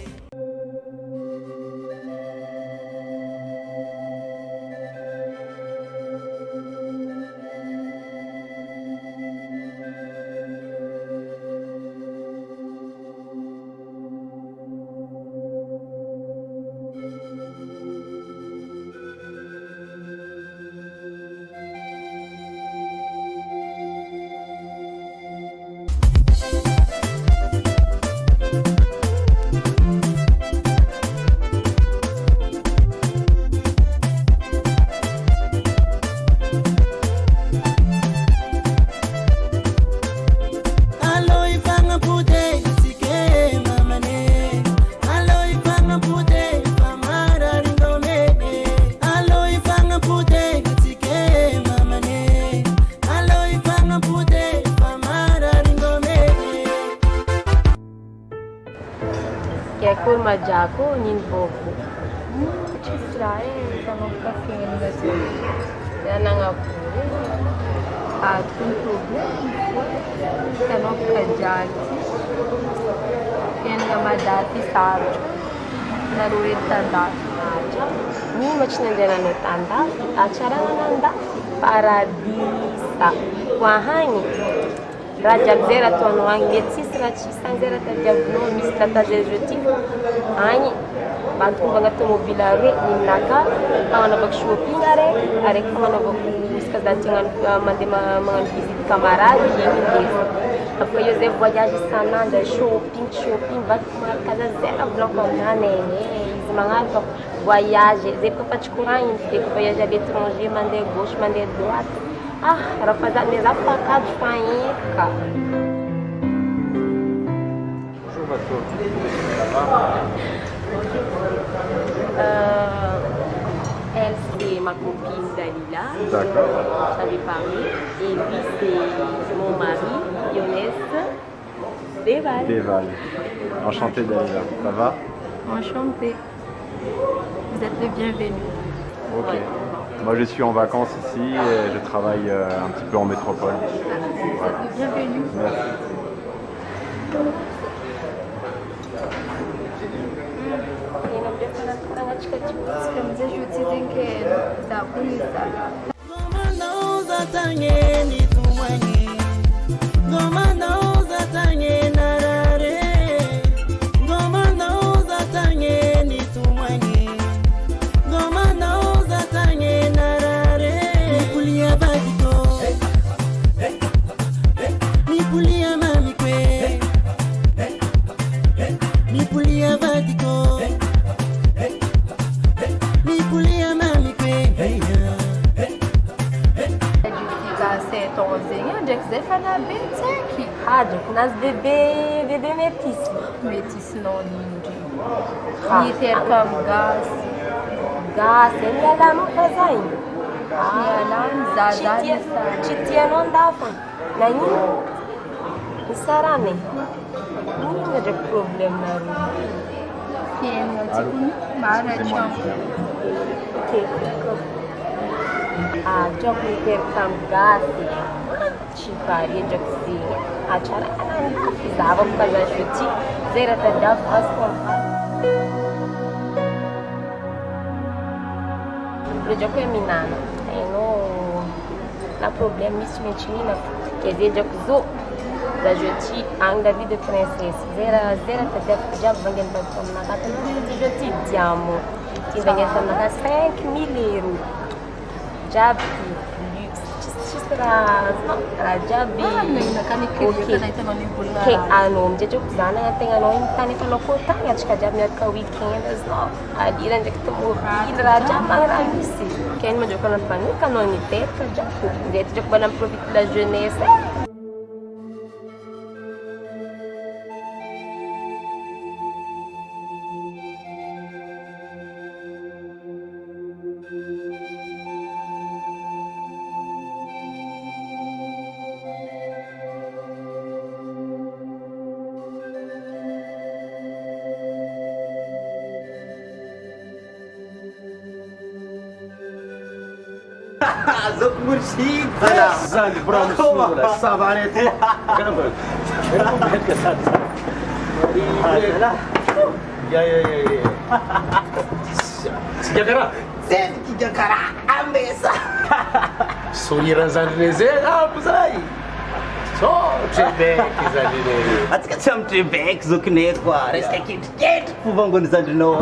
Majako nin bobo. Chisrai sama kafein nasi. Yana ngapuri. Atun problem. Sama kajati. Yana madati saru. Naruit tanda. Ni macam nandana no tanda. Acara nanda. Paradisa. Wahani. Raja zera tono angi etsis rachi sanzera tajabno mista tajejoti ani bantu banga automobile are ninaka ana bak shopping are kama bak iska datingan mande mangan visit camarade yemi desse après eu des voyages sananda shopping bat casa zera bloco nane izmangal voyage zé para particular em voyage à l'étranger mande gauche mande droite. Era fazer mes afacados faíca. Bonjour Bateau. Elle c'est ma copine Dalila. D'accord. J'avais parlé. Et lui c'est mon mari, Younes Deval. Deval. Enchanté Dalila. Ça va? Enchantée. Vous êtes le bienvenu. Ok. Ouais. Moi je suis en vacances ici et je travaille un petit peu en métropole. Voilà. Bienvenue. Merci. Nas bebê métis. Métis não lindo. E ter como gás, ele ia lá não faz ainda. Ia lá, Titia não dava. Não, sarane. Não ada problema na rua. Tem, tipo, marathon. Ok. Jogo ter como gás. Chicaria de cozinha. A chara não precisava por causa da chuti. Zera até dava as porras. O jogo é minano. Não problema isso menina. Quer dizer jogo zo da chuti ainda vida princesa. Zera até dava já vendendo para na casa de chuti diamo. Que vendendo na casa 5.000 euros. Já luxe. misy raha jiaby ke anao amizay dreko zanagna tegnanao iny tany efa anao koa tany atsika jiaby miaraka weekend azinao alira ndraiky tomobily raha jiaby magny raha misy ke iny mandreko anapaniky anao niteraka jiaby zay ty dreko mbala miprofite la jeunesse Zoko Murshid. Zany bramosola, ça va arrêter. Sijakara. Sempre que Jacará a mesa. Soriran'izany rezay abozay. So, trebek zany le. Atsika tsy amin'ny trebek zokinay koa. Resaka ketriketry fovangony zandrinao.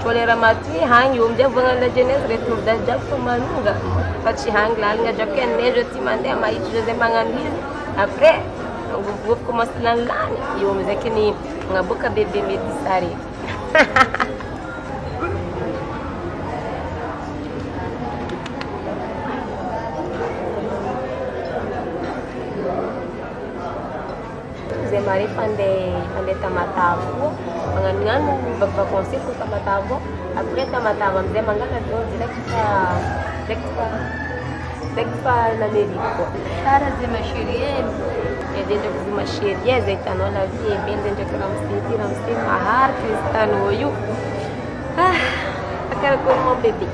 Lera mati hang io amizay vogna la jeunesse retour jiaby fa manonga fa tsy hang lalina jiaby ke neige ty mandeha mahitry zay magnano izy après angovovoko commence lanilany io amizay keny agnaboaka bebe mety sary zay mare fandeha Tamatavo magnanognano vacances ko Tamatavo après Tamatavo amizay mangala avion direct fa l'Amérique koa kara zay masherieny edy ndraiky zay masherie zay hitanao la vie e beny zay ndraiky ramosety maharitra izy tanao io akarakory mon bébé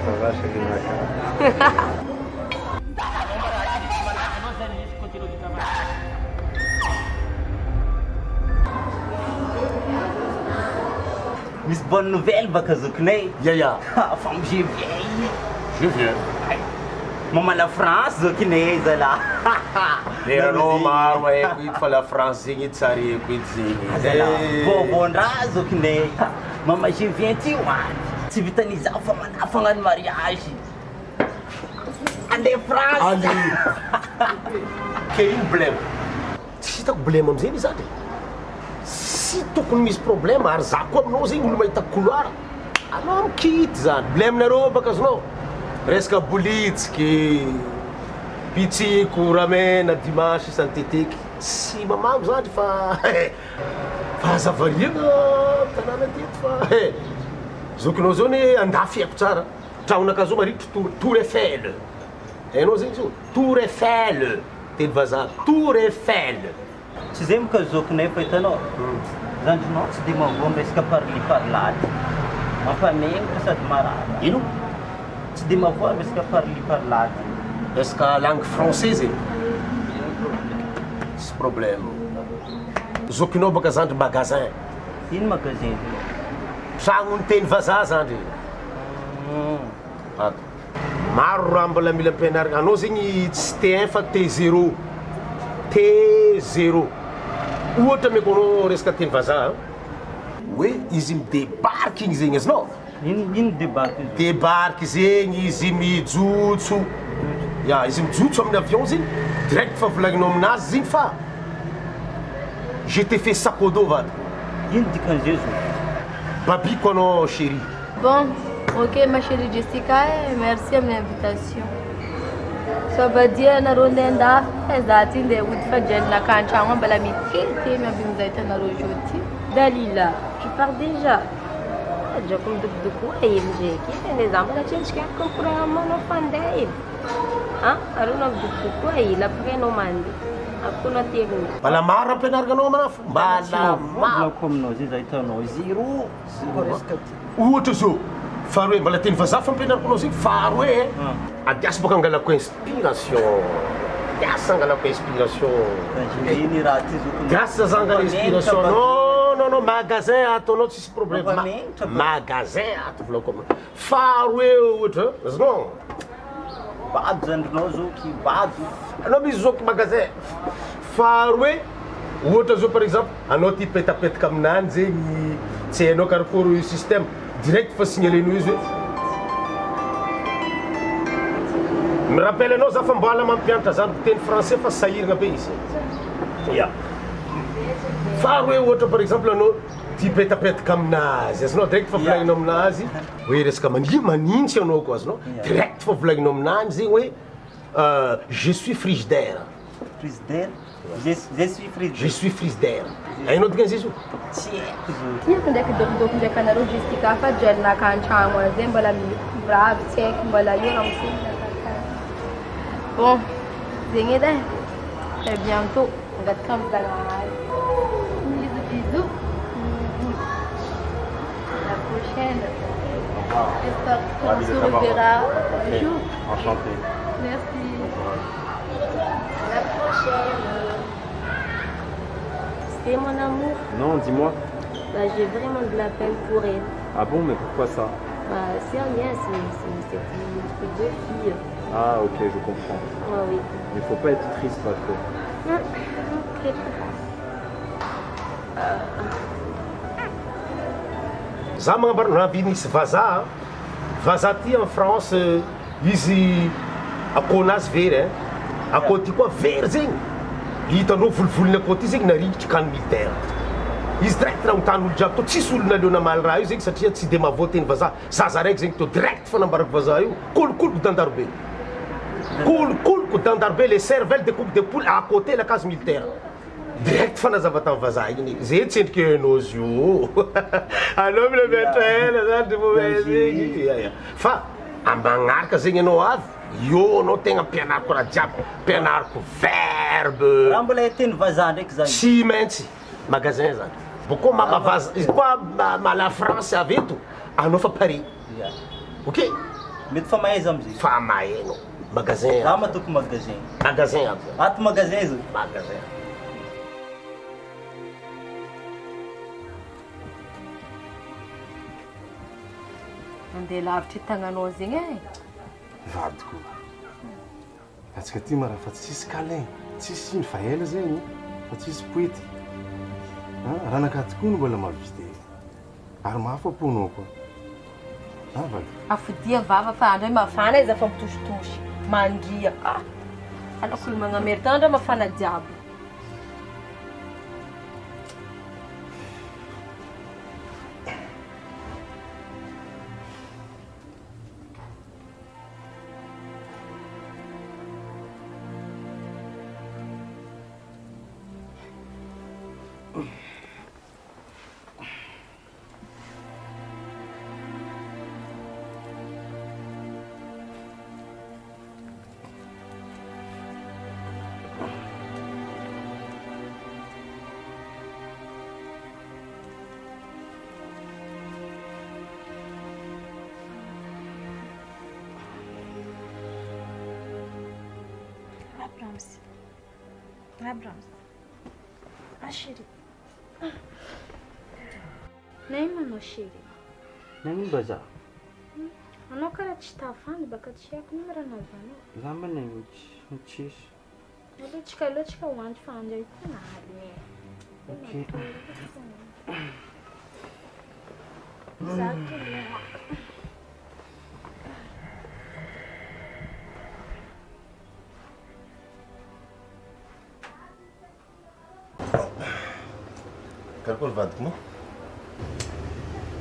Misy bonne nouvelle baka zokinay. Ya. Femme je viens. Je viens. Maman la France zokinay zala. Leranao maro haiko ito fa la France zegny tsareko ito zegny. Vovon-draha zokinay. Maman je viens ty hoany. Tsy vitan'izaho fa manafagnano mariage. Andeha France. Ke ino blème? Tsy hitako blème amizay zany. Si tokony misy problème ary za koa aminao zegny olo mahita couloir anao mikity zany blémenareo baka azonao resaka bolitsky pitsiko ramena dimanche santeteky sy mamango zany fa fahazavariana tanàna teto fa zokinao zao ne andafiako tsara tragnonakazo maritry Tour Eiffel hainao zegny zo Tour Eiffel teny vazaha Tour Eiffel tsy zay moka zokinay fa hitanao zandrinao tsy dia mavoa resaka parli-parlady mampamengitra sady marary ino tsy dia mavoa resaka parli-parlady resaka langue française sy problème zokinao baka zandry magasin ino magasin tragnony teny vazaha zandry maro raha mbola mila ampianarina anao zegny tsy T1 fa T0 T0 ohatra meko anao resaka teny vazaha hoe izy midebarky igny zegny azonao ino debarky debarky zegny izy mijotso ya izy mijotso amin'ny avion zegny direct fa volagninao aminazy zegny fa je t'ai fait sakodo vady ino dikan'izay zo babiko anao chéri Bon, ok ma chérie Jessica, merci à l'invitation. Ça veut dire na ronda ezati nde utfajel na kanchangwa bala mitete ma bimzaita na rojoti. Dalila, tu pars déjà. Já como do aí, gente. Que tem exame da gente que comprar uma no fandeiro. Ah, era no do aí, lá porque não mande. Hakuna tegna. Bala maro ampianarana manafo. Bala maro aminao zay zahitanao zero. Ohatra zao faharoe mbala teny vazaha fa ampianarako anao zegny faharoe adiasa baka angalako inspiration diasa angalako inspiration diasa za angala inspiration non magasin ato anao tsisy problème magasin ato volako aminao faharoe ohatra azonao bado zandrinao zoky bado anao misy zoky magasin faharoe ohatra zao par exemple anao ty petapetaka aminany zegny tsy hainao karakory système direct fa signalenao izy hoe Mirapela anao za fa mbola mampianatra zany teny français fa sahiragna be izy. Ya. Fa hoe ohatra par exemple anao tipetapetaka aminazy, azonao direct fa volagninao aminazy hoe resaka manintsy anao koa azonao direct fa volagninao aminazy zegny hoe je suis frigidaire. Frigidaire? Je suis frigidaire. Je suis frigidaire. Hainao dikan'izay io? Tiako ndraiky dokidoko ndraiky anareo justika fa jelinaka an-tragno zay mbola miravy tsy haiko mbola io raha misenaka. Bon, zegny edy e. Très bientôt, angataka am'Zagnahary. Bisous, bisous. La prochaine. J'espère qu'on se reverra un jour. Enchanté. Merci. La prochaine. C'est mon amour. Non, dis-moi. Bah, j'ai vraiment de la peine pour elle. Ah bon, mais pourquoi ça? Bah, c'est rien, c'est une deux filles. Ah ok, je comprends. Ah oui. Mais faut pas être triste, pas trop. Ok. Za magnambarana nisy vaza ty en France izy akonazy very akô ty koa very zegny hitanao volovolony akô ty zegny narikitry kany militaire izy direct raha mitany olo jiaby to tsisy olona aleo namaly raha io zegny satria tsy de mahavoateny vaza zaza raiky zegny to direct fa nambarako vaza io kolokoloko dandarobe kolokoloko dandarobe les cervelles de coupe de poule à côté la case militaire direct fa nazava tamin'ny vaza igny zay tsendriky anao zio anao milameatra ela zany de mauvais zegny fa magnaraka zegny anao avy io anao tegna mpianariko raha jiaby mpianariko verbe raha mbola teny vaza ndraiky zany tsy maintsy magasin zany boko mamavaza izy koa mala France avy eto anao fa pare ok mety fa mahay izy amizay fa mahay anao magasin raha matoko magasin magasin aby ato magasin izy magasin Andeha lavitra tagnanao zegny e. Vadiko. Latsaka ty mara fa tsisy câlin, tsisy ino fa ela zegny fa tsisy poety. Raha nakatoko no mbola mavity. Ary mahafaponao koa. Vady. Afodia vava fa andro mafana izy afa mitositosy. Mandria. Alako olo magnamery tandra mafana diabo. Abrams. Ah, chérie. Naima no chérie. Nani baza? Anao karaha tsy tafany baka tsy haiko ny raha navano. Za manay tsisy. Loatsika hoandry fa andro io koa nahaly. Ok. Zato. Karakory vadiko moa?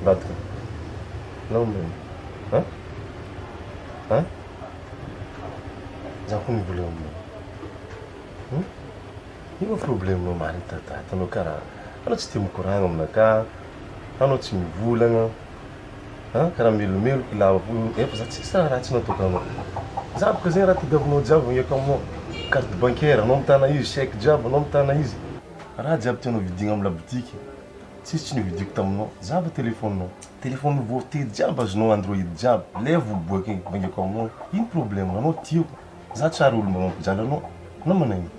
Vadiko. Nao mbena? Za koa mivola aminao. Ino probleminao mariny tataty anao karaha anao tsy tia mikoragna aminaka, anao tsy mivolagna. Karaha melomeloko lava efa za tsisy raha ratsy nataoko za boka zegny raha tadiavinao jiaby miaka aminao carte bancaire anao mitana izy chèque jiaby anao mitana izy raha jiaby tianao vidigna amin'ny laboutique tsisy tsy nividiko taminao zava téléphonenao téléphone voatety jiaby azonao android jiaby le voboaka bangeko aminao ino problème anao tiako za tsara olo mampijaly anao na managny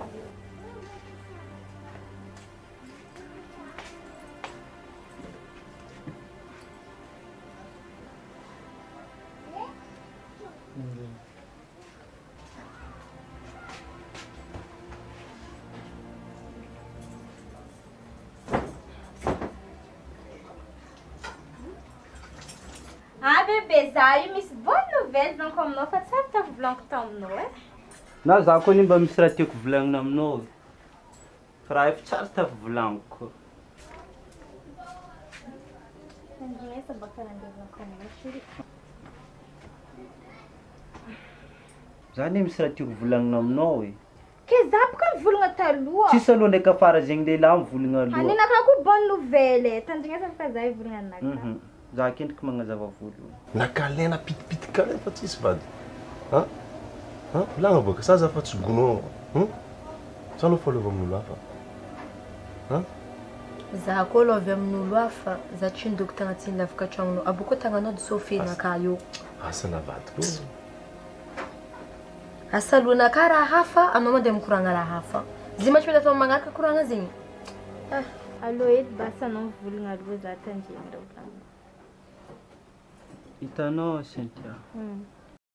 Aby bebe za io misy bonne nouvelle donc aminao fa tsary tafivolagniko taminao e. Na za koa ny mba misy raha tiako volagnina aminao. Fa raha efa tsara tafivolagniko. Andinesa bakana andevako aminao chéri. Zany misy raha tiako volagnina aminao e. Ke za boka mivolagna taloha. Tsisy aloha ndraiky afara zegny lehilahy mivolagna aloha. Haninaka koa bonne nouvelle. Tandrinesa fa za hivolagna anaka. Za kendriky magnazava voalohany. Nakalena pitipitika fa tsisy vady. Ha? Ha? Volagna boka saza fa tsy gonao. Sanao falova amin'olo hafa. Ha? Za koa lo avy amin'olo hafa, za tsy ndoko tagnatin'ny lavaka tragnonao. Aboko tagnanao Sophie naka io. Asa navady koa. Asalona ka raha hafa, anao mandeha mikoragna raha hafa. Zima tsy mety atao magnaraka koragna zegny. Allo edy basa anao mivolagna aloha za tandremy raha volagna. Hitanao Cynthia.